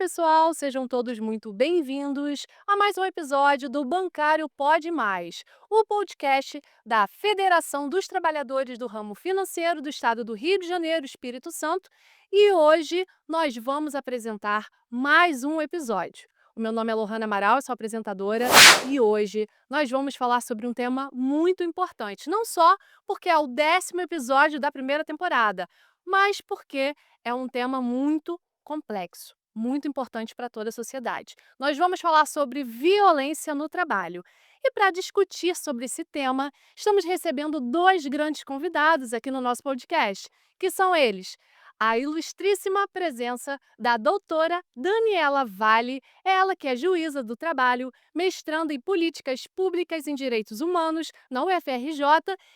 pessoal, sejam todos muito bem-vindos a mais um episódio do Bancário Pode Mais, o podcast da Federação dos Trabalhadores do Ramo Financeiro do Estado do Rio de Janeiro, Espírito Santo, e hoje nós vamos apresentar mais um episódio. O meu nome é Lohana Amaral, eu sou apresentadora e hoje nós vamos falar sobre um tema muito importante, não só porque é o 10º episódio da primeira temporada, mas porque é um tema muito complexo, muito importante para toda a sociedade. Nós vamos falar sobre violência no trabalho. E para discutir sobre esse tema, estamos recebendo dois grandes convidados aqui no nosso podcast, que são eles. A ilustríssima presença da doutora Daniela Vale, ela que é juíza do trabalho, mestrando em políticas públicas em direitos humanos na UFRJ,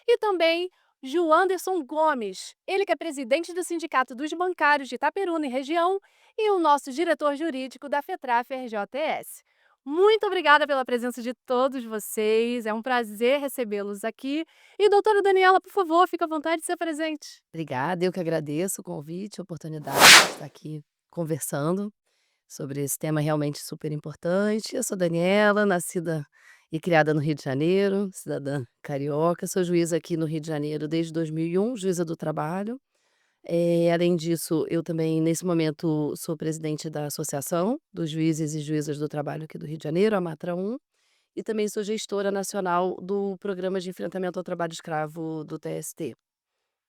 e também Joanderson Gomes, ele que é presidente do Sindicato dos Bancários de Itaperuna e região e o nosso diretor jurídico da FETRAF-RJTS. Muito obrigada pela presença de todos vocês, é um prazer recebê-los aqui. E doutora Daniela, por favor, fique à vontade de ser presente. Obrigada, eu que agradeço o convite, a oportunidade de estar aqui conversando sobre esse tema realmente super importante. Eu sou Daniela, nascida e criada no Rio de Janeiro, cidadã carioca. Sou juíza aqui no Rio de Janeiro desde 2001, juíza do trabalho. Além disso, eu também, nesse momento, sou presidente da Associação dos Juízes e Juízas do Trabalho aqui do Rio de Janeiro, a Matra 1, e também sou gestora nacional do Programa de Enfrentamento ao Trabalho Escravo do TST.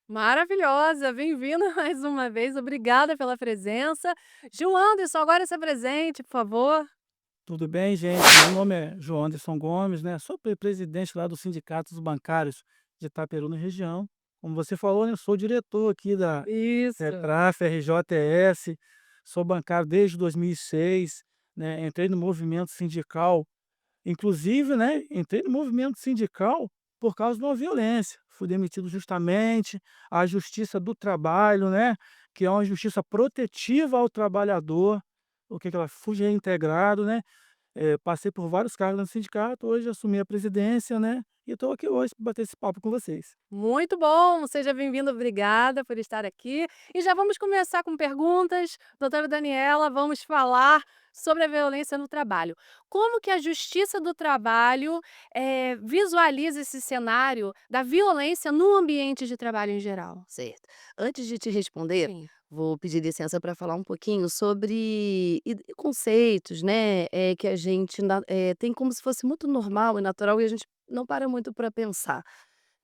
Maravilhosa, bem-vinda mais uma vez, obrigada pela presença. Joanderson, agora se presente, por favor. Tudo bem, gente? Meu nome é João Anderson Gomes, né? Sou presidente lá do Sindicato dos Bancários de Itaperuna região. Como você falou, né? Eu sou diretor aqui da Isso. FETRAF, RJTS, sou bancário desde 2006, né? Entrei no movimento sindical, inclusive, né? Entrei no movimento sindical por causa de uma violência. Fui demitido justamente, a Justiça do Trabalho, né? Que é uma justiça protetiva ao trabalhador, o que ela fui reintegrado, né? Passei por vários cargos no sindicato, hoje assumi a presidência, né, e estou aqui hoje para bater esse papo com vocês. Muito bom, seja bem-vindo, obrigada por estar aqui. E já vamos começar com perguntas. Doutora Daniela, vamos falar sobre a violência no trabalho. Como que a Justiça do Trabalho visualiza esse cenário da violência no ambiente de trabalho em geral? Certo. Antes de te responder, Sim. vou pedir licença para falar um pouquinho sobre conceitos, né, que a gente tem como se fosse muito normal e natural e a gente não para muito para pensar,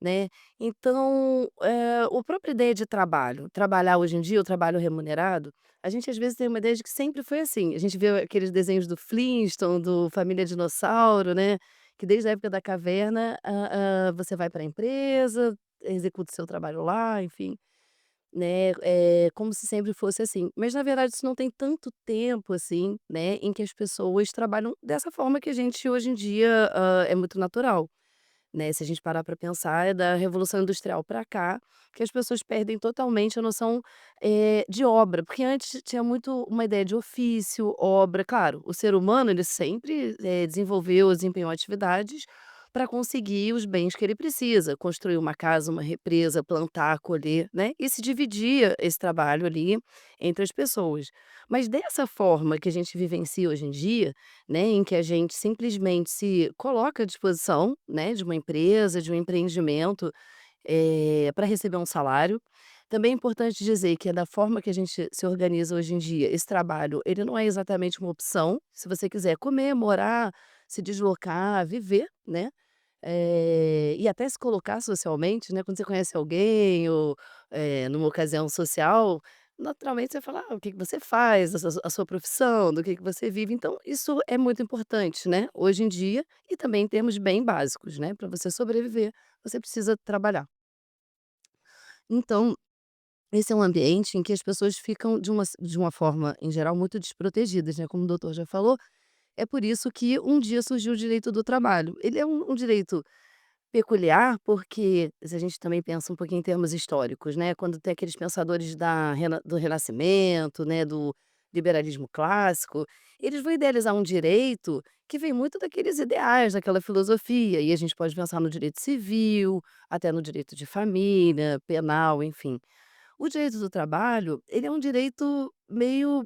né. Então, a própria ideia de trabalho, trabalhar hoje em dia, o trabalho remunerado, a gente às vezes tem uma ideia de que sempre foi assim. A gente vê aqueles desenhos do Flintstone, do Família Dinossauro, né, que desde a época da caverna, você vai para a empresa, executa o seu trabalho lá, enfim, né, como se sempre fosse assim. Mas na verdade isso não tem tanto tempo assim, né, em que as pessoas trabalham dessa forma que a gente hoje em dia, é muito natural, né. Se a gente parar para pensar, é da Revolução Industrial para cá, que as pessoas perdem totalmente a noção, de obra, porque antes tinha muito uma ideia de ofício, obra. Claro, o ser humano ele sempre, desenvolveu, desempenhou atividades para conseguir os bens que ele precisa, construir uma casa, uma represa, plantar, colher, né, e se dividia esse trabalho ali entre as pessoas. Mas dessa forma que a gente vivencia hoje em dia, né, em que a gente simplesmente se coloca à disposição, né, de uma empresa, de um empreendimento, para receber um salário. Também é importante dizer que é da forma que a gente se organiza hoje em dia, esse trabalho, ele não é exatamente uma opção. Se você quiser comer, morar, se deslocar, viver, né, e até se colocar socialmente, né, quando você conhece alguém ou, numa ocasião social, naturalmente você fala: "Ah, o que que você faz, a sua profissão, do que você vive". Então isso é muito importante, né, hoje em dia e também em termos bem básicos, né, para você sobreviver, você precisa trabalhar. Então, esse é um ambiente em que as pessoas ficam de uma forma, em geral, muito desprotegidas, né, como o doutor já falou. É por isso que um dia surgiu o direito do trabalho. Ele é um direito peculiar, porque se a gente também pensa um pouquinho em termos históricos, né, quando tem aqueles pensadores do Renascimento, né, do liberalismo clássico, eles vão idealizar um direito que vem muito daqueles ideais, daquela filosofia, e a gente pode pensar no direito civil, até no direito de família, penal, enfim. O direito do trabalho, ele é um direito meio,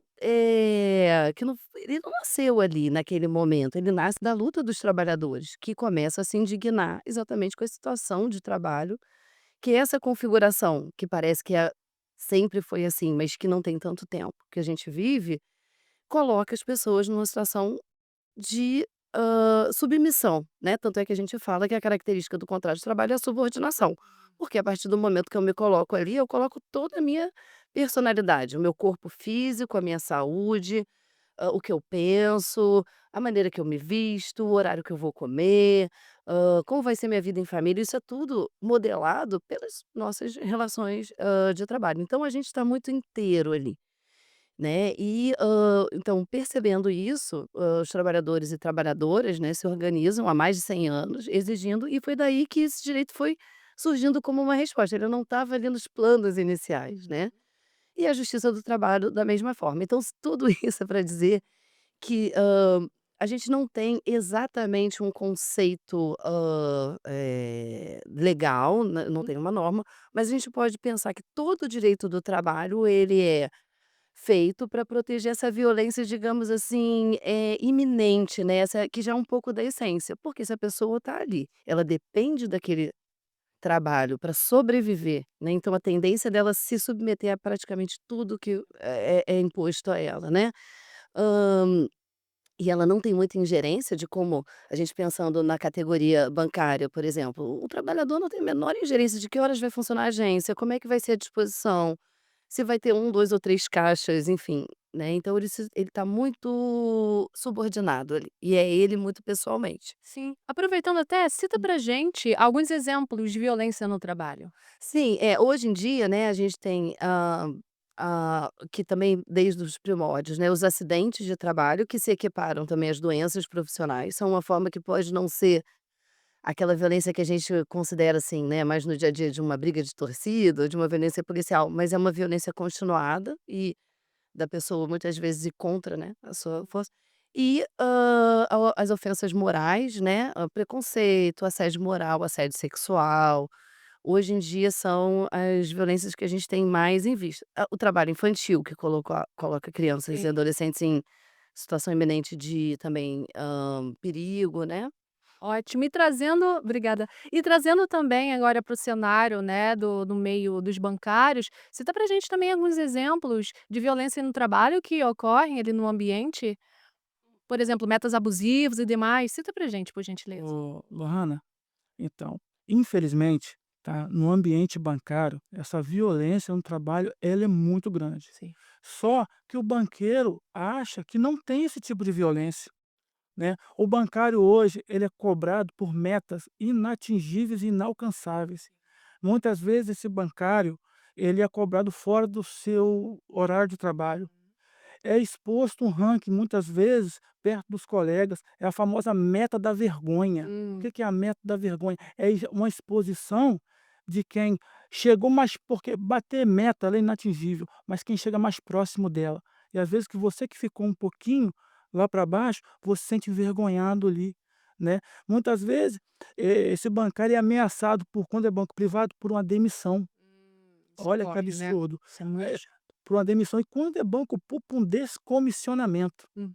que não ele não nasceu ali naquele momento, ele nasce da luta dos trabalhadores, que começa a se indignar exatamente com a situação de trabalho, que é essa configuração que parece que sempre foi assim, mas que não tem tanto tempo que a gente vive, coloca as pessoas numa situação de, submissão, né, tanto é que a gente fala que a característica do contrato de trabalho é a subordinação, porque a partir do momento que eu me coloco ali, eu coloco toda a minha personalidade, o meu corpo físico, a minha saúde, o que eu penso, a maneira que eu me visto, o horário que eu vou comer, como vai ser minha vida em família, isso é tudo modelado pelas nossas relações, de trabalho. Então a gente está muito inteiro ali. Né, e, então percebendo isso, os trabalhadores e trabalhadoras, né, se organizam há mais de 100 anos exigindo e foi daí que esse direito foi surgindo como uma resposta, ele não estava ali nos planos iniciais, né. E a justiça do trabalho da mesma forma. Então tudo isso é para dizer que, a gente não tem exatamente um conceito, legal, não tem uma norma, mas a gente pode pensar que todo o direito do trabalho ele é feito para proteger essa violência, digamos assim, iminente, né, essa que já é um pouco da essência, porque se a pessoa está ali, ela depende daquele trabalho para sobreviver, né, então a tendência dela se submeter a praticamente tudo que é imposto a ela, né. Hã, e ela não tem muita ingerência de como a gente pensando na categoria bancária, por exemplo, o trabalhador não tem a menor ingerência de que horas vai funcionar a agência, como é que vai ser a disposição. Se vai ter um, 2 ou 3 caixas, enfim, né, então ele tá muito subordinado ali, e é ele muito pessoalmente. Sim. Aproveitando até, cita pra gente alguns exemplos de violência no trabalho. Sim, hoje em dia, né, a gente tem, que também desde os primórdios, né, os acidentes de trabalho que se equiparam também às doenças profissionais, são uma forma que pode não ser aquela violência que a gente considera, assim, né, mais no dia a dia de uma briga de torcida ou de uma violência policial, mas é uma violência continuada e da pessoa muitas vezes ir contra, né, a sua força. E, as ofensas morais, né, preconceito, assédio moral, assédio sexual, hoje em dia são as violências que a gente tem mais em vista. O trabalho infantil que coloca crianças e Sim. adolescentes em situação iminente de também, perigo, né. Ótimo. E trazendo obrigada. E trazendo também agora para o cenário, né, do meio dos bancários, cita pra gente também alguns exemplos de violência no trabalho que ocorrem ali no ambiente, por exemplo, metas abusivas e demais. Cita pra gente, por gentileza. Lohana, então, infelizmente, tá, no ambiente bancário, essa violência no trabalho, ela é muito grande. Sim. Só que o banqueiro acha que não tem esse tipo de violência, né. O bancário hoje, ele é cobrado por metas inatingíveis e inalcançáveis. Muitas vezes esse bancário, ele é cobrado fora do seu horário de trabalho. É exposto um ranking, muitas vezes, perto dos colegas, é a famosa meta da vergonha. O Hum. que que é a meta da vergonha? É uma exposição de quem chegou mais porque bater meta ela é inatingível, mas quem chega mais próximo dela. E às vezes que você que ficou um pouquinho lá para baixo, você se sente envergonhado ali, né. Muitas vezes, esse bancário é ameaçado por quando é banco privado, por uma demissão. Isso Olha que ocorre, né. absurdo. Isso é muito Eh, chato. por uma demissão e quando é banco público, um descomissionamento. Uhum.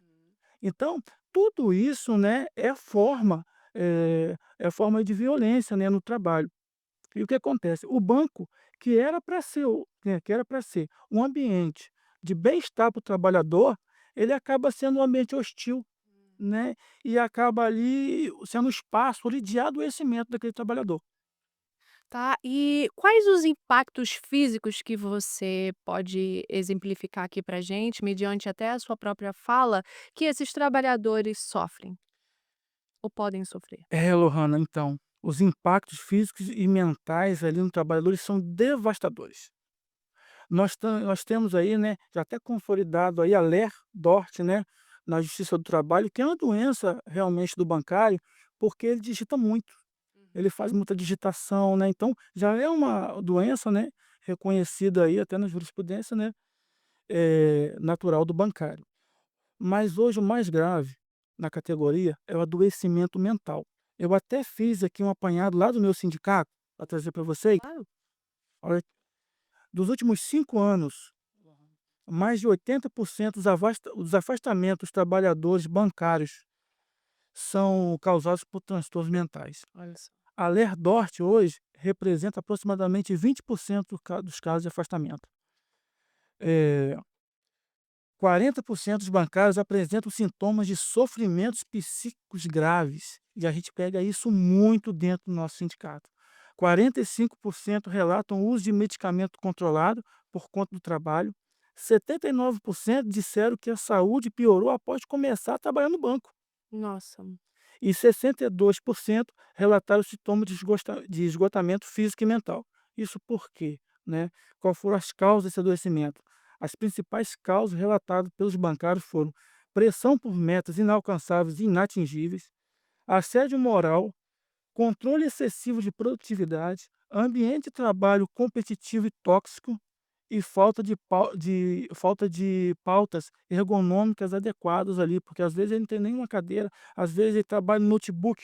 Então, tudo isso, né, é forma de violência, né, no trabalho. E o que acontece? O banco, que era para ser um ambiente de bem-estar para o trabalhador, ele acaba sendo um ambiente hostil, né, e acaba ali sendo um espaço ali de adoecimento daquele trabalhador. Tá, e quais os impactos físicos que você pode exemplificar aqui pra gente, mediante até a sua própria fala, que esses trabalhadores sofrem ou podem sofrer? É, Lohana, então, os impactos físicos e mentais ali no trabalhador eles são devastadores. Nós temos aí, né, já até consolidado aí a LER-DORT, né, na Justiça do Trabalho, que é uma doença realmente do bancário, porque ele digita muito, ele faz muita digitação, né, então já é uma doença, né, reconhecida aí até na jurisprudência, né, natural do bancário. Mas hoje o mais grave na categoria é o adoecimento mental. Eu até fiz aqui um apanhado lá do meu sindicato, para trazer para vocês. Claro. Dos últimos 5 anos, mais de 80% dos afastamentos dos trabalhadores bancários são causados por transtornos mentais. Olha só. A Lerdort hoje representa aproximadamente 20% dos casos de afastamento. Eh, 40% dos bancários apresentam sintomas de sofrimentos psíquicos graves, e a gente pega isso muito dentro do nosso sindicato. 45% relatam o uso de medicamento controlado por conta do trabalho. 79% disseram que a saúde piorou após começar a trabalhar no banco. Nossa. E 62% relataram sintomas de esgotamento físico e mental. Isso por quê, né? Qual foram as causas desse adoecimento? As principais causas relatadas pelos bancários foram pressão por metas inalcançáveis e inatingíveis, assédio moral, controle excessivo de produtividade, ambiente de trabalho competitivo e tóxico e falta de pautas ergonômicas adequadas ali, porque às vezes ele não tem nenhuma cadeira, às vezes ele trabalha no notebook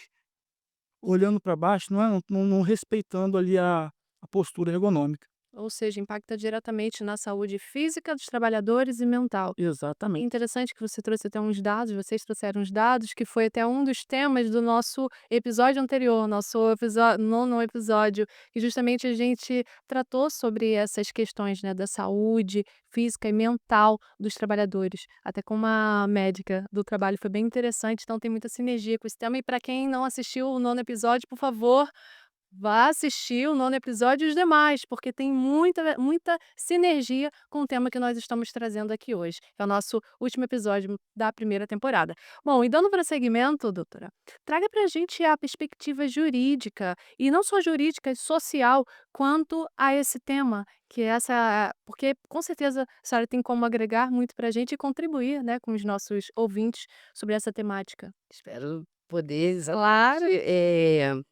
olhando para baixo, não respeitando ali a postura ergonômica. Ou seja, impacta diretamente na saúde física dos trabalhadores e mental. Exatamente. Interessante que você trouxe até uns dados, vocês trouxeram uns dados, que foi até um dos temas do nosso episódio anterior, nosso nono episódio, que justamente a gente tratou sobre essas questões, né, da saúde física e mental dos trabalhadores. Até com uma médica do trabalho, foi bem interessante, então tem muita sinergia com esse tema. E para quem não assistiu o nono episódio, por favor, vá assistir o nono episódio e os demais, porque tem muita sinergia com o tema que nós estamos trazendo aqui hoje. É o nosso último episódio da primeira temporada. Bom, e dando prosseguimento, doutora, traga para a gente a perspectiva jurídica, e não só jurídica, e social, quanto a esse tema, que é essa. Porque com certeza a senhora tem como agregar muito para a gente e contribuir, né, com os nossos ouvintes sobre essa temática. Espero poder Claro. exatamente,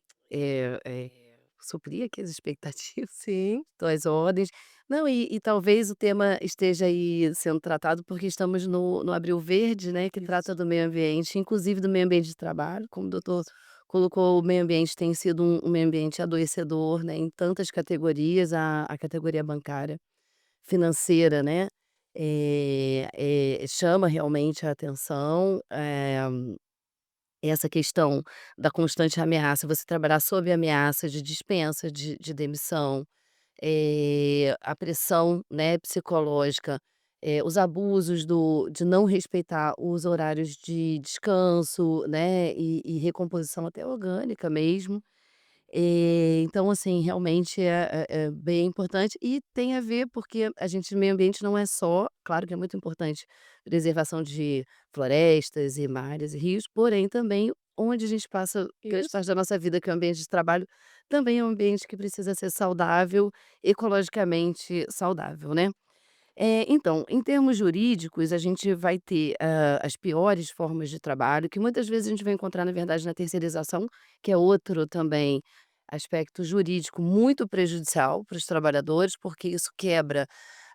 suprir aqui as expectativas, Sim, então as ordens. Não, e talvez o tema esteja aí sendo tratado, porque estamos no Abril Verde, né, que trata isso. do meio ambiente, inclusive do meio ambiente de trabalho, como o doutor colocou, o meio ambiente tem sido um meio ambiente adoecedor, né, em tantas categorias, a categoria bancária, financeira, né, chama realmente a atenção, essa questão da constante ameaça, você trabalhar sob ameaça de dispensa, de demissão, a pressão, né, psicológica, os abusos de não respeitar os horários de descanso, né, e recomposição até orgânica mesmo. Então, assim, realmente é bem importante e tem a ver porque a gente meio ambiente não é só claro que é muito importante preservação de florestas e mares e rios, porém também onde a gente passa grande Isso. parte da nossa vida, que é o ambiente de trabalho, também é um ambiente que precisa ser saudável, ecologicamente saudável, né. Então, em termos jurídicos, a gente vai ter, as piores formas de trabalho, que muitas vezes a gente vai encontrar, na verdade, na terceirização, que é outro também aspecto jurídico muito prejudicial para os trabalhadores, porque isso quebra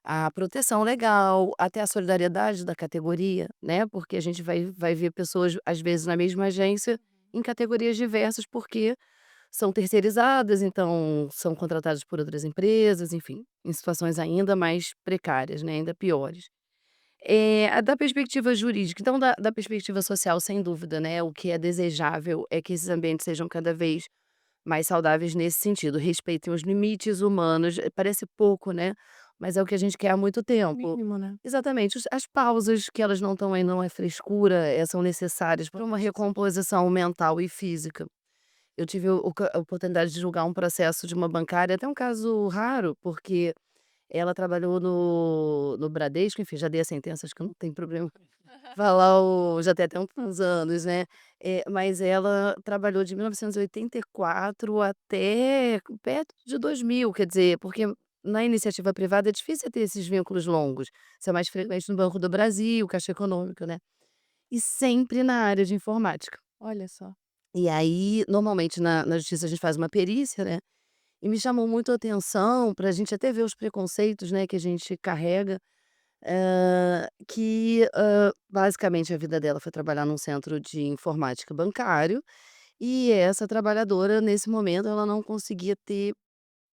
a proteção legal, até a solidariedade da categoria, né, porque a gente vai ver pessoas, às vezes, na mesma agência, em categorias diversas, porque são terceirizadas, então são contratadas por outras empresas, enfim, em situações ainda mais precárias, né, ainda piores. A da perspectiva jurídica, então da perspectiva social, sem dúvida, né, o que é desejável é que esses ambientes sejam cada vez mais saudáveis nesse sentido, respeitem os limites humanos, parece pouco, né, mas é o que a gente quer há muito tempo. Mínimo, né. Exatamente, as pausas que elas não estão aí, não é frescura, são necessárias para uma recomposição mental e física. Eu tive a oportunidade de julgar um processo de uma bancária, até um caso raro, porque ela trabalhou no Bradesco, enfim, já dei a sentença, acho que não tem problema falar já tem até uns anos, né, mas ela trabalhou de 1984 até perto de 2000, quer dizer, porque na iniciativa privada é difícil ter esses vínculos longos, isso é mais frequente no Banco do Brasil, Caixa Econômica, né, e sempre na área de informática. Olha só. E aí, normalmente na justiça a gente faz uma perícia, né, e me chamou muito a atenção pra gente até ver os preconceitos, né, que a gente carrega, basicamente a vida dela foi trabalhar num centro de informática bancário, e essa trabalhadora nesse momento ela não conseguia ter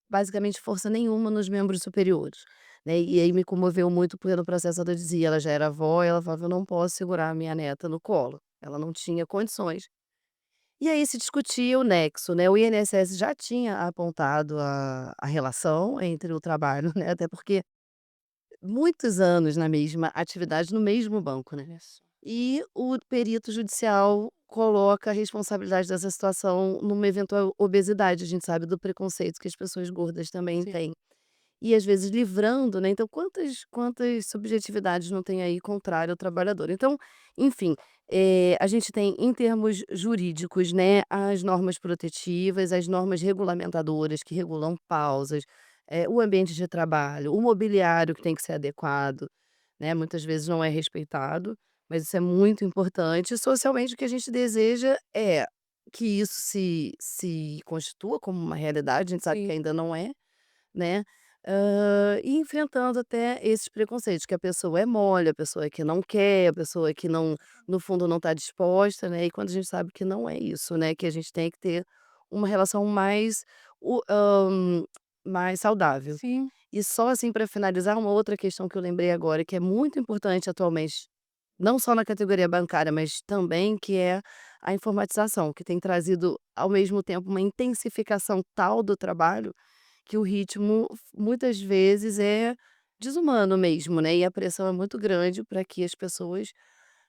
basicamente força nenhuma nos membros superiores, né. E aí me comoveu muito, porque no processo ela dizia, ela já era avó, ela falava: "Eu não posso segurar a minha neta no colo", ela não tinha condições. E aí se discutia o nexo, né, o INSS já tinha apontado a relação entre o trabalho, né, até porque muitos anos na mesma atividade, no mesmo banco, né. Isso. E o perito judicial coloca a responsabilidade dessa situação numa eventual obesidade, a gente sabe do preconceito que as pessoas gordas também Sim. têm. E às vezes livrando, né, então quantas subjetividades não tem aí contrário ao trabalhador. Então, enfim, a gente tem em termos jurídicos, né, as normas protetivas, as normas regulamentadoras que regulam pausas, o ambiente de trabalho, o mobiliário que tem que ser adequado, né, muitas vezes não é respeitado, mas isso é muito importante. Socialmente o que a gente deseja é que isso se constitua como uma realidade, a gente sabe que Sim. ainda não é, né, e enfrentando até esses preconceitos, que a pessoa é mole, a pessoa que não quer, a pessoa que não no fundo não está disposta, né, e quando a gente sabe que não é isso, né, que a gente tem que ter uma relação mais saudável. Sim. E só assim para finalizar, uma outra questão que eu lembrei agora, que é muito importante atualmente, não só na categoria bancária, mas também que é a informatização, que tem trazido ao mesmo tempo uma intensificação tal do trabalho que o ritmo muitas vezes é desumano mesmo, né, e a pressão é muito grande para que as pessoas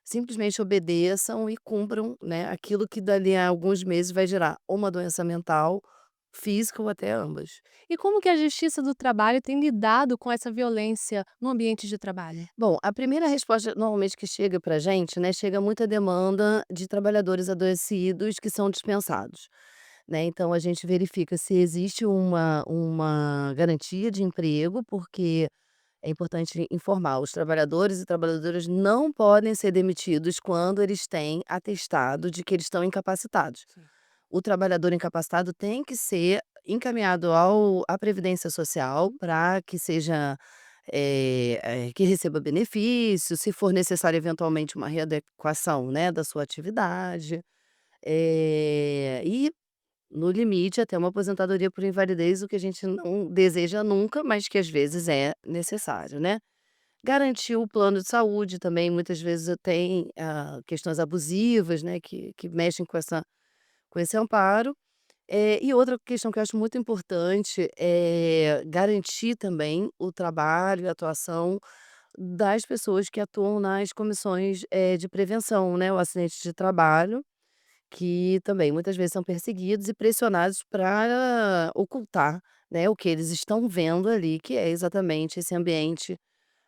simplesmente obedeçam e cumpram, né, aquilo que dali a alguns meses vai gerar ou uma doença mental, física ou até ambas. E como que a Justiça do Trabalho tem lidado com essa violência no ambiente de trabalho? Bom, a primeira resposta normalmente que chega pra gente, né, chega muita demanda de trabalhadores adoecidos que são dispensados, né, então a gente verifica se existe uma garantia de emprego, porque é importante informar, os trabalhadores e trabalhadoras não podem ser demitidos quando eles têm atestado de que eles estão incapacitados. Sim. O trabalhador incapacitado tem que ser encaminhado ao à previdência social para que seja, que receba benefício, se for necessário eventualmente uma readequação, né, da sua atividade, e no limite até uma aposentadoria por invalidez, o que a gente não deseja nunca, mas que às vezes é necessário, né. Garantir o plano de saúde também, muitas vezes tem, questões abusivas, né, que mexem com esse amparo. E outra questão que eu acho muito importante é garantir também o trabalho e a atuação das pessoas que atuam nas comissões, de prevenção, né, o acidente de trabalho, que também muitas vezes são perseguidos e pressionados para ocultar, né, o que eles estão vendo ali, que é exatamente esse ambiente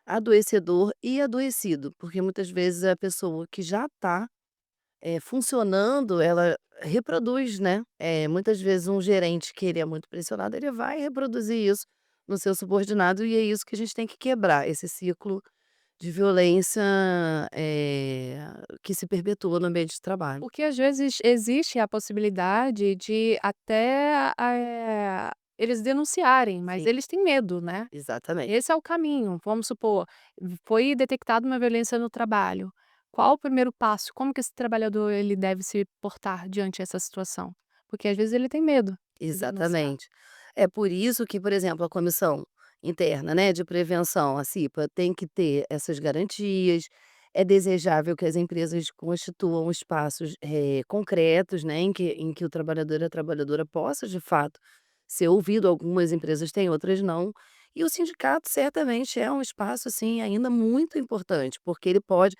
adoecedor e adoecido, porque muitas vezes a pessoa que já está funcionando, ela reproduz, né. Muitas vezes um gerente que ele é muito pressionado, ele vai reproduzir isso no seu subordinado e é isso que a gente tem que quebrar, esse ciclo de violência, que se perpetua no ambiente de trabalho. Porque às vezes existe a possibilidade de até, eles denunciarem, mas Sim, eles têm medo, né. exatamente. Esse é o caminho. Vamos supor, foi detectada uma violência no trabalho. Qual o primeiro passo? Como que esse trabalhador ele deve se portar diante dessa situação? Porque às vezes ele tem medo de denunciar. Exatamente. É por isso que, por exemplo, a comissão interna, né, de prevenção, a CIPA, tem que ter essas garantias. É desejável que as empresas constituam espaços, concretos, né, em que o trabalhador e a trabalhadora possa, de fato, ser ouvido. Algumas empresas têm, outras não. E o sindicato certamente é um espaço, assim, ainda muito importante, porque ele pode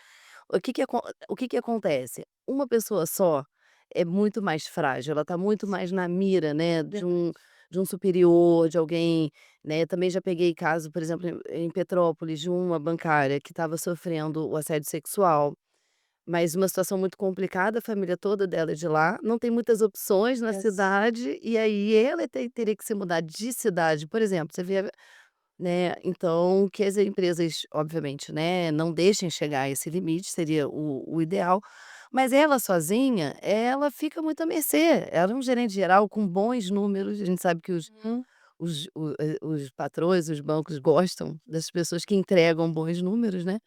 o que que acontece? Uma pessoa só é muito mais frágil, ela está muito mais na mira, né, Verdade. de um superior, de alguém, né. Também já peguei caso, por exemplo, em Petrópolis, de uma bancária que estava sofrendo o assédio sexual, mas uma situação muito complicada, a família toda dela é de lá, não tem muitas opções na Yes. cidade, e aí ela teria que se mudar de cidade, por exemplo, você vê, né, então que as empresas, obviamente, né, não deixem chegar a esse limite, seria o ideal, mas ela sozinha, ela fica muito à mercê. Ela é um gerente geral com bons números, a gente sabe que Uhum. os patrões, os bancos gostam das pessoas que entregam bons números, né.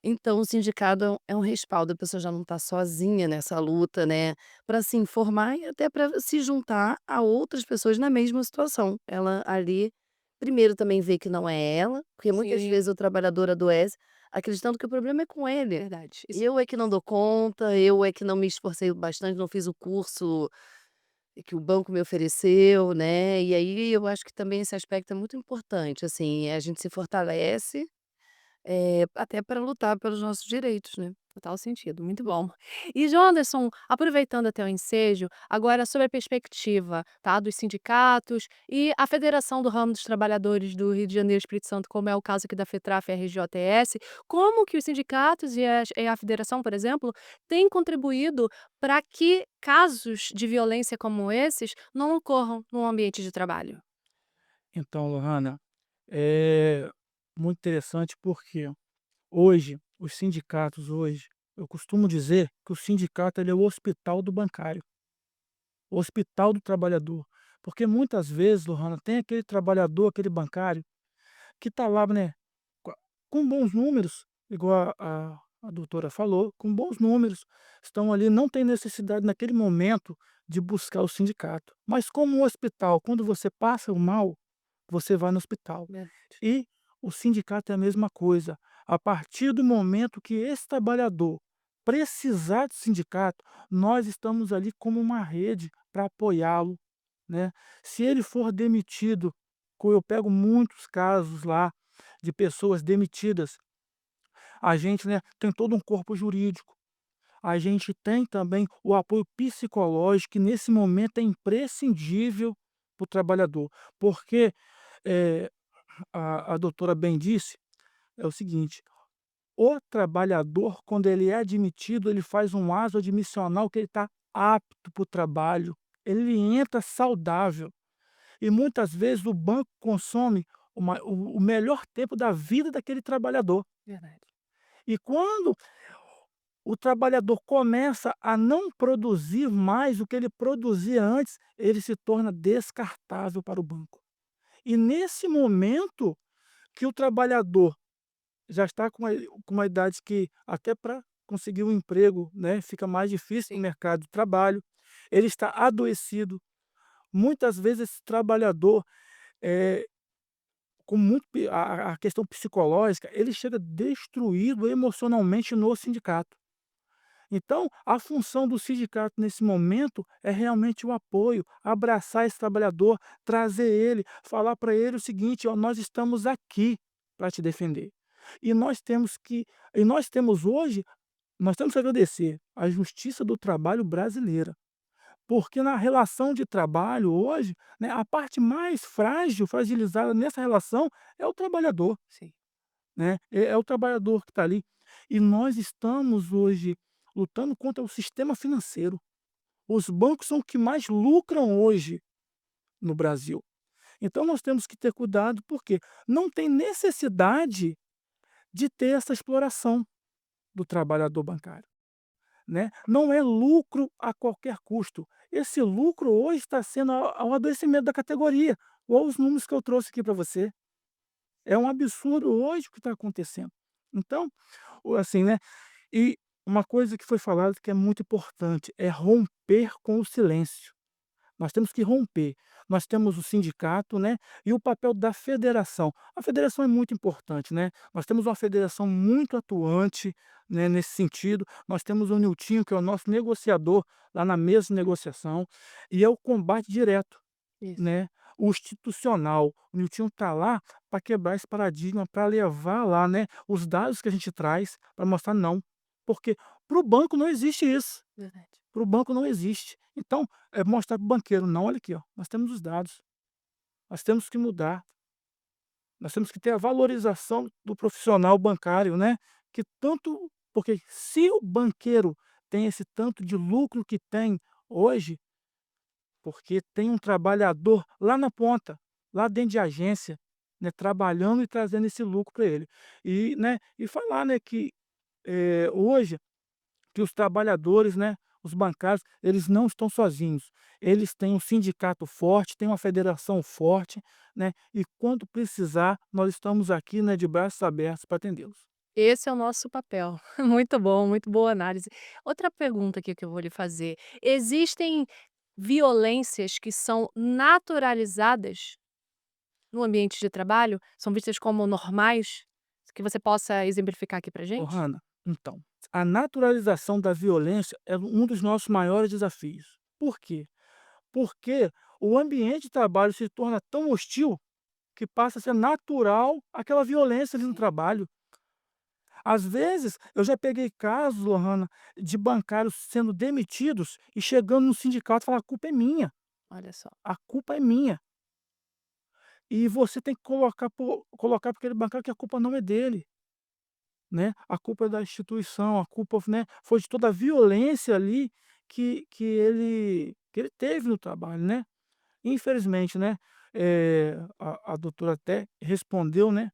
Então o sindicato é um respaldo, a pessoa já não está sozinha nessa luta, né, para se informar e até para se juntar a outras pessoas na mesma situação. Ela ali, primeiro também vê que não é ela, porque muitas Sim, vezes o trabalhador adoece acreditando que o problema é com ele. verdade. Isso Eu é que não dou conta, eu é que não me esforcei bastante, não fiz o curso que o banco me ofereceu, né, e aí eu acho que também esse aspecto é muito importante, assim, a gente se fortalece, até para lutar pelos nossos direitos, né. total sentido, muito bom. E Jonderson, aproveitando até o ensejo, agora sobre a perspectiva, tá, dos sindicatos e a Federação do Ramo dos Trabalhadores do Rio de Janeiro e Espírito Santo, como é o caso aqui da FETRAF e RJTS, como que os sindicatos e a federação, por exemplo, têm contribuído para que casos de violência como esses não ocorram no ambiente de trabalho? Então, Lohana, é muito interessante porque hoje, os sindicatos hoje, eu costumo dizer que o sindicato ele é o hospital do bancário, o hospital do trabalhador. Porque muitas vezes, Lohana, tem aquele trabalhador, aquele bancário, que está lá, né, co com bons números, igual a doutora falou, com bons números, estão ali, não tem necessidade naquele momento de buscar o sindicato. Mas como o hospital, quando você passa o mal, você vai no hospital. Verdade. E o sindicato é a mesma coisa. A partir do momento que esse trabalhador precisar de sindicato, nós estamos ali como uma rede para apoiá-lo, né. Se ele for demitido, eu pego muitos casos lá de pessoas demitidas, a gente, né, tem todo um corpo jurídico, a gente tem também o apoio psicológico, que nesse momento é imprescindível para o trabalhador, porque, eh, a doutora bem disse, é o seguinte: o trabalhador, quando ele é admitido, ele faz um ato admissional que ele está apto para o trabalho, ele entra saudável. E muitas vezes o banco consome o melhor tempo da vida daquele trabalhador. Verdade. E quando o trabalhador começa a não produzir mais o que ele produzia antes, ele se torna descartável para o banco. E nesse momento que o trabalhador já está com uma idade que até para conseguir um emprego, né, fica mais difícil no Sim, mercado de trabalho, ele está adoecido. Muitas vezes esse trabalhador, eh, com muito a questão psicológica, ele chega destruído emocionalmente no sindicato. Então, a função do sindicato nesse momento é realmente o apoio, abraçar esse trabalhador, trazer ele, falar para ele o seguinte: "Ó, nós estamos aqui para te defender". E nós temos hoje, nós temos que agradecer a justiça do trabalho brasileira, porque na relação de trabalho hoje, né, a parte mais frágil, fragilizada nessa relação é o trabalhador, sim. né, é o trabalhador que está ali. E nós estamos hoje lutando contra o sistema financeiro. Os bancos são o que mais lucram hoje no Brasil. Então nós temos que ter cuidado, porque não tem necessidade de ter essa exploração do trabalhador bancário, né. Não é lucro a qualquer custo. Esse lucro hoje está sendo ao adoecimento da categoria, ou os números que eu trouxe aqui para você. É um absurdo hoje o que está acontecendo. Então, o assim, né, e uma coisa que foi falada que é muito importante, é romper com o silêncio. Nós temos que romper. Nós temos o sindicato, né, e o papel da federação. A federação é muito importante, né. Nós temos uma federação muito atuante, né, nesse sentido. Nós temos o Niltinho, que é o nosso negociador lá na mesa de negociação, e é o combate direto, Isso. né, o institucional. O Niltinho está lá para quebrar esse paradigma, para levar lá, né, os dados que a gente traz para mostrar não, porque para o banco não existe isso. Verdade. Para o banco não existe. Então, é mostrar para o banqueiro: "Não, olha aqui, ó, nós temos os dados, nós temos que mudar, nós temos que ter a valorização do profissional bancário", né, que tanto porque se o banqueiro tem esse tanto de lucro que tem hoje, porque tem um trabalhador lá na ponta, lá dentro de agência, né, trabalhando e trazendo esse lucro para ele. E, né, e falar, né, que, hoje que os trabalhadores, né, os bancários, eles não estão sozinhos. Eles têm um sindicato forte, têm uma federação forte, né, e quando precisar, nós estamos aqui, né, de braços abertos para atendê-los. Esse é o nosso papel. Muito bom, muito boa análise. Outra pergunta aqui que eu vou lhe fazer: existem violências que são naturalizadas no ambiente de trabalho? São vistas como normais? Que você possa exemplificar aqui pra Ô, gente? Hannah, então, a naturalização da violência é um dos nossos maiores desafios. Por quê? Porque o ambiente de trabalho se torna tão hostil que passa a ser natural aquela violência ali no trabalho. Às vezes, eu já peguei casos, Lohana, de bancários sendo demitidos e chegando no sindicato e falar: "A culpa é minha, Olha só. a culpa é minha". E você tem que colocar para aquele bancário que a culpa não é dele, né, a culpa é da instituição, a culpa, né, foi de toda a violência ali que ele teve no trabalho, né. Infelizmente, né, a doutora até respondeu, né,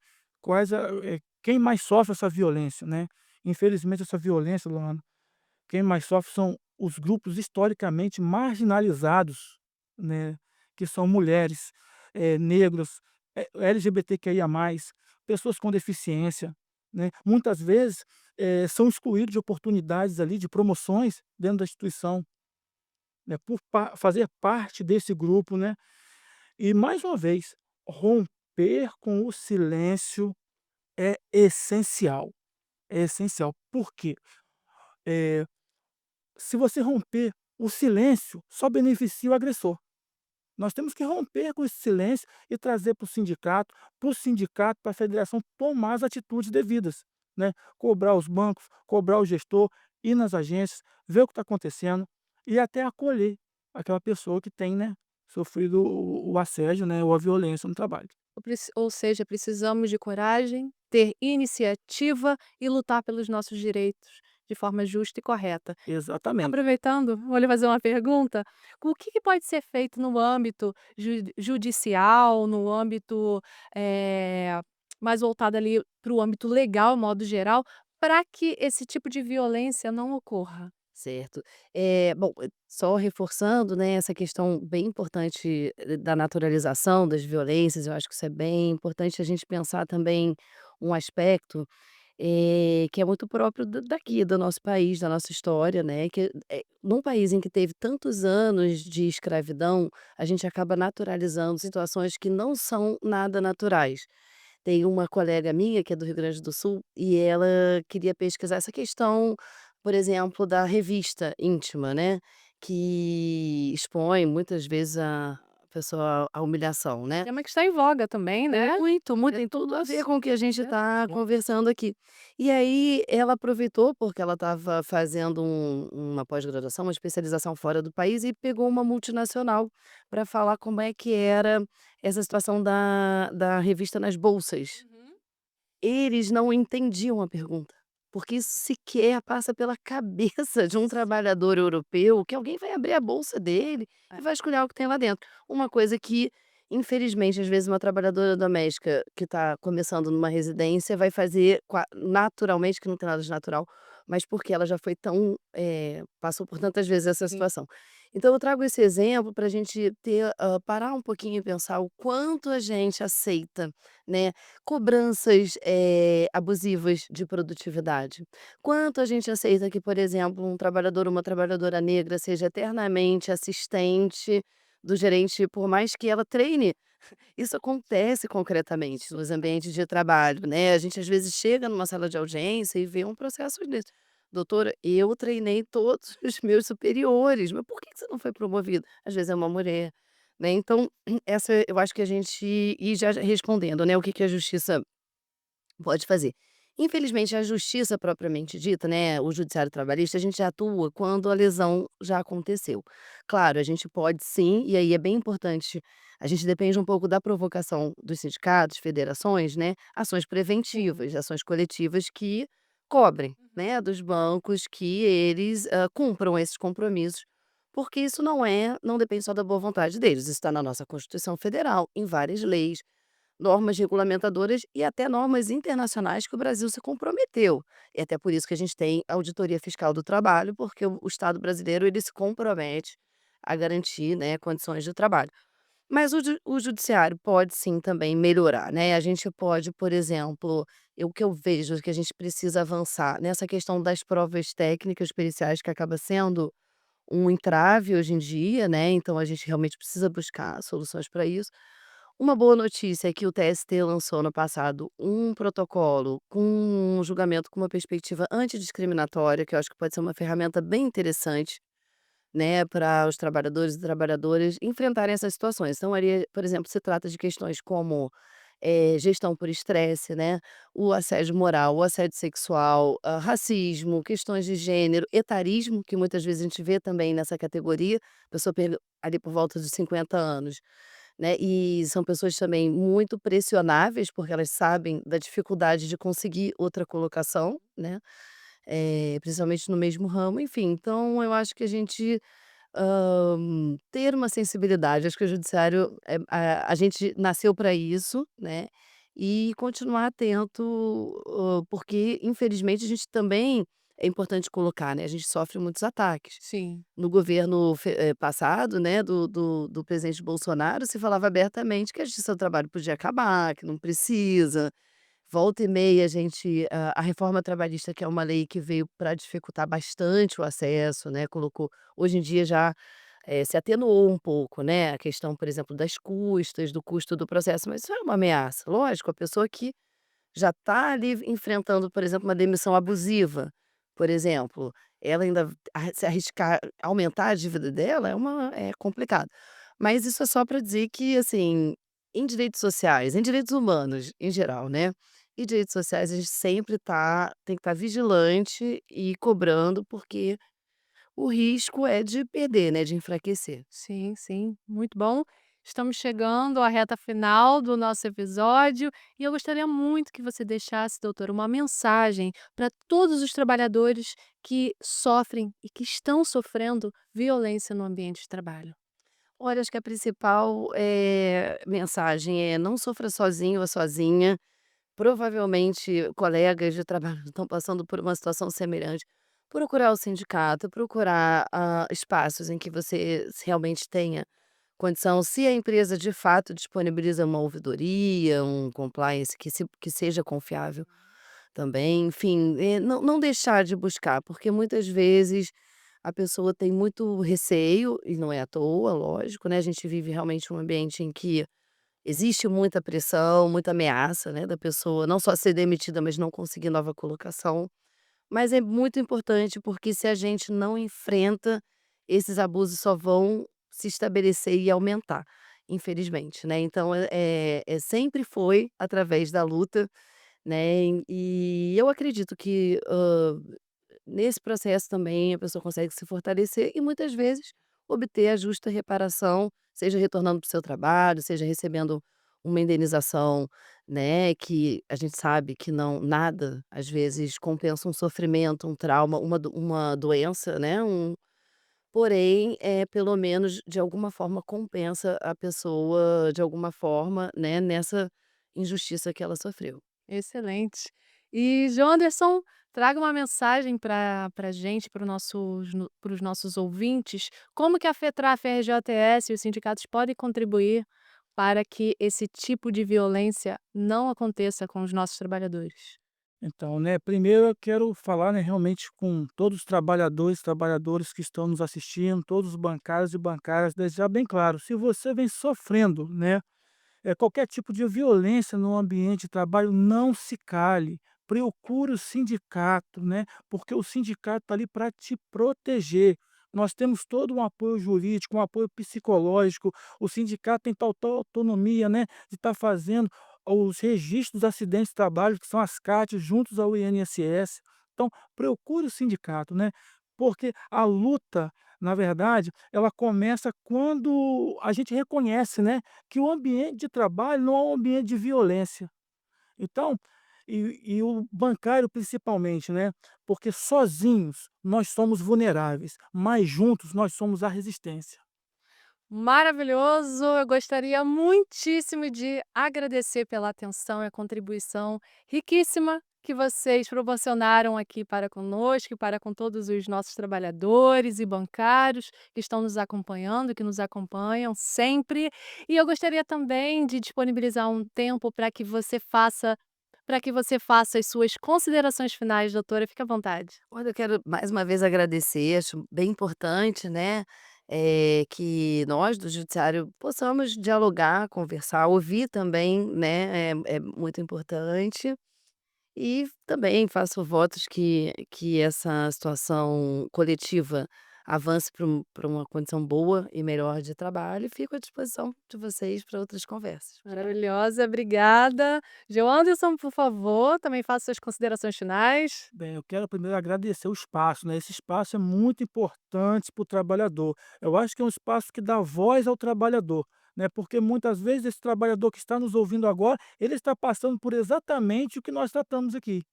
quem mais sofre essa violência, né. Infelizmente essa violência, Luana, quem mais sofre são os grupos historicamente marginalizados, né, que são mulheres, negros, LGBTQIA+, pessoas com deficiência, né. Muitas vezes, são excluídos de oportunidades ali, de promoções dentro da instituição, né, por fazer parte desse grupo, né. E mais uma vez, romper com o silêncio é essencial. Por quê? Eh, Se você romper, o silêncio só beneficia o agressor. Nós temos que romper com esse silêncio e trazer para o sindicato, para a federação tomar as atitudes devidas, né? Cobrar os bancos, cobrar o gestor, ir nas agências, ver o que está acontecendo e até acolher aquela pessoa que tem, né, sofrido o assédio, né, ou a violência no trabalho. Ou seja, precisamos de coragem, ter iniciativa e lutar pelos nossos direitos de forma justa e correta. Exatamente. Aproveitando, vou lhe fazer uma pergunta: o que que pode ser feito no âmbito judicial, no âmbito, eh, mais voltado ali para o âmbito legal, modo geral, para que esse tipo de violência não ocorra? Certo. Bom, só reforçando, né, essa questão bem importante, da naturalização das violências, eu acho que isso é bem importante a gente pensar também um aspecto, que é muito próprio daqui, do nosso país, da nossa história, né, que, num país em que teve tantos anos de escravidão, a gente acaba naturalizando situações que não são nada naturais. Tem uma colega minha que é do Rio Grande do Sul e ela queria pesquisar essa questão, por exemplo, da revista íntima, né, que expõe muitas vezes a pessoa à humilhação, né. Tema que está em voga também, né? Muito, muito, tem tudo a ver Pessoas com o que a gente é. está conversando aqui. E aí ela aproveitou, porque ela estava fazendo uma pós-graduação, uma especialização fora do país e pegou uma multinacional para falar como é que era essa situação da revista nas bolsas. Uhum. Eles não entendiam a pergunta, porque isso sequer passa pela cabeça de um trabalhador europeu que alguém vai abrir a bolsa dele e É. vai escolher o que tem lá dentro. Uma coisa que, infelizmente, às vezes uma trabalhadora doméstica que está começando numa residência vai fazer naturalmente, que não tem nada de natural, mas porque ela já foi tão, passou por tantas vezes essa Sim. situação. Então eu trago esse exemplo para a gente ter, parar um pouquinho e pensar o quanto a gente aceita, né, cobranças, abusivas de produtividade. Quanto a gente aceita que, por exemplo, um trabalhador ou uma trabalhadora negra seja eternamente assistente do gerente, por mais que ela treine. Isso acontece concretamente nos ambientes de trabalho, né. A gente às vezes chega numa sala de audiência e vê um processo desse: "Doutora, eu treinei todos os meus superiores, mas por que que você não foi promovido?". Às vezes é uma mulher, né. Então, essa eu acho que a gente e já respondendo, né, o que que a justiça pode fazer. Infelizmente, a justiça propriamente dita, né, o judiciário trabalhista, a gente já atua quando a lesão já aconteceu. Claro, a gente pode sim, e aí é bem importante, a gente depende um pouco da provocação dos sindicatos, federações, né, ações Sim. preventivas, ações coletivas que cobrem, Uhum. né, dos bancos que eles, cumpram esses compromissos, porque isso não depende só da boa vontade deles, isso está na nossa Constituição Federal, em várias leis, normas regulamentadoras e até normas internacionais que o Brasil se comprometeu. E até por isso que a gente tem a Auditoria Fiscal do Trabalho, porque o Estado brasileiro ele se compromete a garantir, né, condições de trabalho. Mas o judiciário pode sim também melhorar, né, a gente pode, por exemplo, o que eu vejo que a gente precisa avançar nessa questão das provas técnicas periciais que acaba sendo um entrave hoje em dia, né, então a gente realmente precisa buscar soluções para isso. Uma boa notícia é que o TST lançou no passado um protocolo com um julgamento com uma perspectiva antidiscriminatória, que eu acho que pode ser uma ferramenta bem interessante, né, para os trabalhadores e trabalhadoras enfrentarem essas situações. Então ali, por exemplo, se trata de questões como, gestão por estresse, né, o assédio moral, o assédio sexual, racismo, questões de gênero, etarismo, que muitas vezes a gente vê também nessa categoria, pessoa ali por volta dos 50 anos, né, e são pessoas também muito pressionáveis, porque elas sabem da dificuldade de conseguir outra colocação, né, principalmente no mesmo ramo, enfim. Então eu acho que a gente, ter uma sensibilidade, acho que o judiciário, a gente nasceu para isso, né, e continuar atento, porque infelizmente a gente também é importante colocar, né, a gente sofre muitos ataques. Sim. No governo passado, né, do presidente Bolsonaro, se falava abertamente que a justiça do trabalho podia acabar, que não precisa. Volta e meia a reforma trabalhista, que é uma lei que veio para dificultar bastante o acesso, né, colocou hoje em dia já, se atenuou um pouco, né, a questão, por exemplo, das custas, do custo do processo, mas isso é uma ameaça. Lógico, a pessoa que já está ali enfrentando, por exemplo, uma demissão abusiva, por exemplo, ela ainda se arriscar aumentar a dívida dela é complicado. Mas isso é só para dizer que, assim, em direitos sociais, em direitos humanos em geral, né, e direitos sociais a gente sempre tem que estar vigilante e cobrando, porque o risco é de perder, né, de enfraquecer. Sim, sim, muito bom. Estamos chegando à reta final do nosso episódio e eu gostaria muito que você deixasse, doutora, uma mensagem para todos os trabalhadores que sofrem e que estão sofrendo violência no ambiente de trabalho. Olha, acho que a principal, mensagem é: não sofra sozinho ou sozinha. Provavelmente colegas de trabalho estão passando por uma situação semelhante. Procurar o sindicato, procurar, espaços em que você realmente tenha condição, se a empresa de fato disponibiliza uma ouvidoria, um compliance que seja confiável também, enfim, não deixar de buscar, porque muitas vezes a pessoa tem muito receio, e não é à toa, lógico, né, a gente vive realmente um ambiente em que existe muita pressão, muita ameaça, né, da pessoa não só ser demitida, mas não conseguir nova colocação. Mas é muito importante, porque se a gente não enfrenta, esses abusos só vão se estabelecer e aumentar, infelizmente, né. Então sempre foi através da luta, né, e eu acredito que, nesse processo também a pessoa consegue se fortalecer e muitas vezes obter a justa reparação, seja retornando para o seu trabalho, seja recebendo uma indenização, né, que a gente sabe que não nada, às vezes, compensa um sofrimento, um trauma, uma doença, né, porém, pelo menos, de alguma forma, compensa a pessoa, de alguma forma, né, nessa injustiça que ela sofreu. Excelente. E, João Anderson, traga uma mensagem para gente, para os nossos ouvintes, como que a FETRAF, a RJTS e os sindicatos podem contribuir para que esse tipo de violência não aconteça com os nossos trabalhadores. Então, né, primeiro eu quero falar, né, realmente com todos os trabalhadores, trabalhadoras que estão nos assistindo, todos os bancários e bancárias, deixar bem claro, se você vem sofrendo, né, qualquer tipo de violência no ambiente de trabalho, não se cale, procure o sindicato, né, porque o sindicato está ali para te proteger. Nós temos todo um apoio jurídico, um apoio psicológico, o sindicato tem total autonomia, né, de estar fazendo os registros dos acidentes de trabalho, que são as CATs, juntos ao INSS. Então, procure o sindicato, né, porque a luta, na verdade, ela começa quando a gente reconhece, né, que o ambiente de trabalho não é um ambiente de violência. Então, e o bancário principalmente, né, porque sozinhos nós somos vulneráveis, mas juntos nós somos a resistência. Maravilhoso! Eu gostaria muitíssimo de agradecer pela atenção e a contribuição riquíssima que vocês proporcionaram aqui para conosco e para com todos os nossos trabalhadores e bancários que estão nos acompanhando, que nos acompanham sempre. E eu gostaria também de disponibilizar um tempo para que você faça as suas considerações finais, doutora. Fique à vontade. Olha, eu quero mais uma vez agradecer, acho bem importante, né, que nós do judiciário possamos dialogar, conversar, ouvir também, né, é muito importante. E também faço votos que essa situação coletiva avance para uma condição boa e melhor de trabalho e fico à disposição de vocês para outras conversas. Maravilhosa, obrigada. Joanderson, por favor, também faça suas considerações finais. Bem, eu quero primeiro agradecer o espaço, né? Esse espaço é muito importante para o trabalhador. Eu acho que é um espaço que dá voz ao trabalhador, né? Porque muitas vezes esse trabalhador que está nos ouvindo agora, ele está passando por exatamente o que nós tratamos aqui,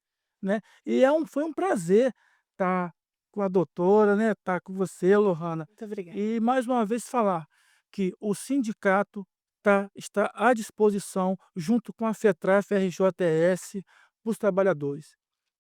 né? E foi um prazer estar com a doutora, né? Estar com você, Lohana, Muito obrigada. e mais uma vez falar que o sindicato está à disposição, junto com a FETRAF, RJTS, para os trabalhadores.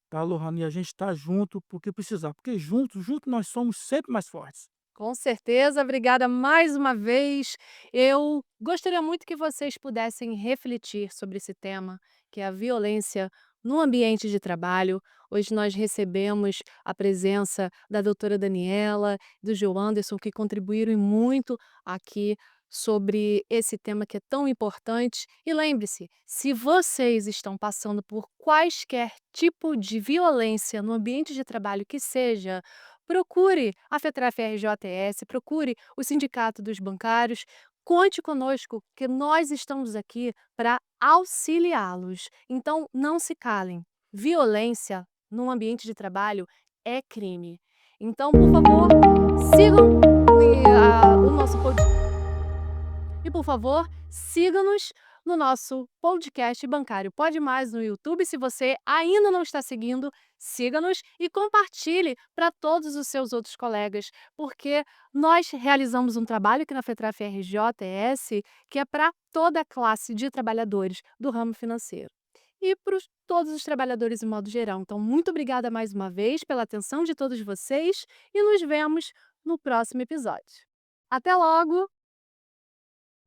Tá, Lohane, e a gente tá junto porque precisar, porque juntos nós somos sempre mais fortes. Com certeza, obrigada mais uma vez. Eu gostaria muito que vocês pudessem refletir sobre esse tema, que é a violência no ambiente de trabalho. Hoje nós recebemos a presença da doutora Daniela, do Gil Anderson, que contribuíram muito aqui sobre esse tema que é tão importante. E lembre-se, se vocês estão passando por quaisquer tipo de violência no ambiente de trabalho que seja, procure a FETRAF-RJTS, procure o Sindicato dos Bancários, conte conosco que nós estamos aqui para auxiliá-los. Então, não se calem. Violência no ambiente de trabalho é crime. Então, por favor, sigam o nosso podcast. E, por favor, siga-nos no nosso podcast bancário Pode Mais no YouTube. Se você ainda não está seguindo, siga-nos e compartilhe para todos os seus outros colegas, porque nós realizamos um trabalho aqui na FETRAF RJTS que é para toda a classe de trabalhadores do ramo financeiro e para todos os trabalhadores em modo geral. Então, muito obrigada mais uma vez pela atenção de todos vocês e nos vemos no próximo episódio. Até logo!